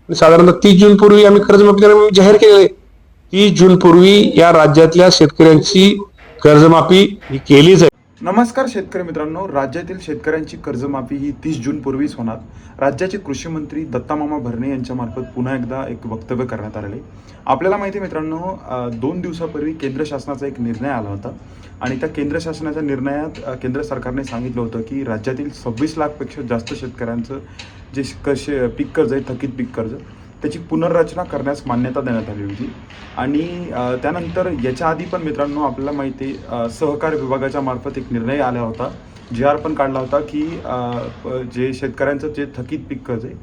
साधारणतः 30 जून पूर्वी आम्ही कर्जमाफी जाहीर केलेलं आहे. 30 जून पूर्वी या राज्यातल्या शेतकऱ्यांची कर्जमाफी ही केलीच आहे. नमस्कार शेतकरी मित्रांनो, राज्यातील शेतकऱ्यांची कर्जमाफी ही 30 जून पूर्वीच होणार. राज्याचे कृषी मंत्री दत्तामामा भरणे यांच्यामार्फत पुन्हा एकदा एक वक्तव्य करण्यात आलेले. आपल्याला माहिती आहे मित्रांनो, 2 दिवसापूर्वी केंद्र शासनाचा एक निर्णय आला होता आणि त्या केंद्र शासनाच्या निर्णयात केंद्र सरकारने सांगितलं होतं की राज्यातील 26 लाखपेक्षा जास्त शेतकऱ्यांचं जे पीक कर्ज आहे, थकीत पीक कर्ज, त्याची पुनर्रचना करण्यास मान्यता देण्यात आली होती. आणि त्यानंतर याच्या आधी पण मित्रांनो आपल्याला माहिती आहे, सहकार विभागाच्या मार्फत एक निर्णय आला होता, जी-आर पण काढला होता की जे शेतकऱ्यांचं जे थकीत पीक कर्ज आहे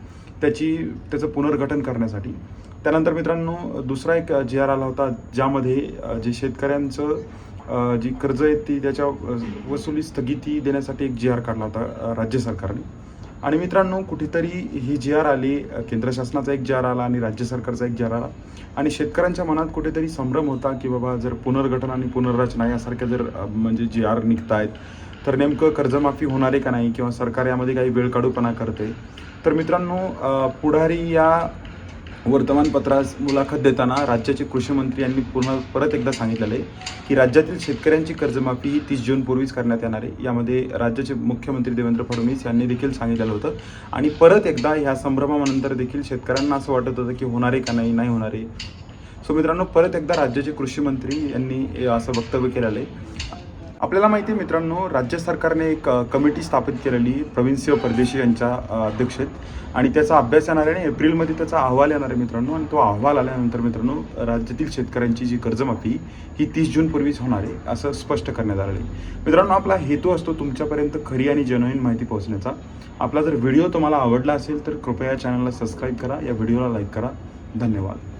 त्याचं पुनर्गठन करण्यासाठी. त्यानंतर मित्रांनो दुसरा एक जी-आर आला होता, ज्यामध्ये जे शेतकऱ्यांचं जी कर्ज आहेत ती त्याच्या वसुली स्थगिती देण्यासाठी एक जी-आर काढला होता राज्य सरकारने. आणि मित्रांनो कुठेतरी ही जी-आर आली, केंद्र शासनाचा एक जी-आर आला आणि राज्य सरकारचा एक जी-आर आला आणि शेतकऱ्यांच्या मनात कुठेतरी संभ्रम होता की बाबा जर पुनर्गठन आणि पुनर्रचना यासारख्या जर म्हणजे जी-आर निघत आहेत तर नेमकं कर्जमाफी होणार आहे का नाही, किंवा सरकार यामध्ये काही वेळकाढूपणा करते. तर मित्रांनो पुढारी या वर्तमानपत्रास मुलाखत देताना राज्याचे कृषी मंत्री यांनी परत एकदा सांगितलेलं आहे की राज्यातील शेतकऱ्यांची कर्जमाफी ही 30 जून पूर्वीच करण्यात येणार आहे. यामध्ये राज्याचे मुख्यमंत्री देवेंद्र फडणवीस यांनी देखील सांगितलेलं होतं. आणि परत एकदा ह्या संभ्रमानंतर देखील शेतकऱ्यांना असं वाटत होतं की होणार आहे का नाही होणार आहे. सो मित्रांनो परत एकदा राज्याचे कृषी मंत्री यांनी असं वक्तव्य केलेलं आहे. आपल्याला माहिती आहे मित्रांनो, राज्य सरकारने एक कमिटी स्थापित केलेली प्रवीण परदेशी यांच्या अध्यक्षतेत, आणि त्याचा अभ्यास येणार आहे आणि एप्रिलमध्ये त्याचा अहवाल येणार आहे मित्रांनो. आणि तो अहवाल आल्यानंतर मित्रांनो राज्यातील शेतकऱ्यांची जी कर्जमाफी ही 30 जून पूर्वीच होणार आहे असं स्पष्ट करण्यात आलेलं आहे. मित्रांनो आपला हेतू असतो तुमच्यापर्यंत खरी आणि जेन्युइन माहिती पोहोचण्याचा. आपला जर व्हिडिओ तुम्हाला आवडला असेल तर कृपया चॅनलला सबस्क्राईब करा, या व्हिडिओला लाईक करा. धन्यवाद.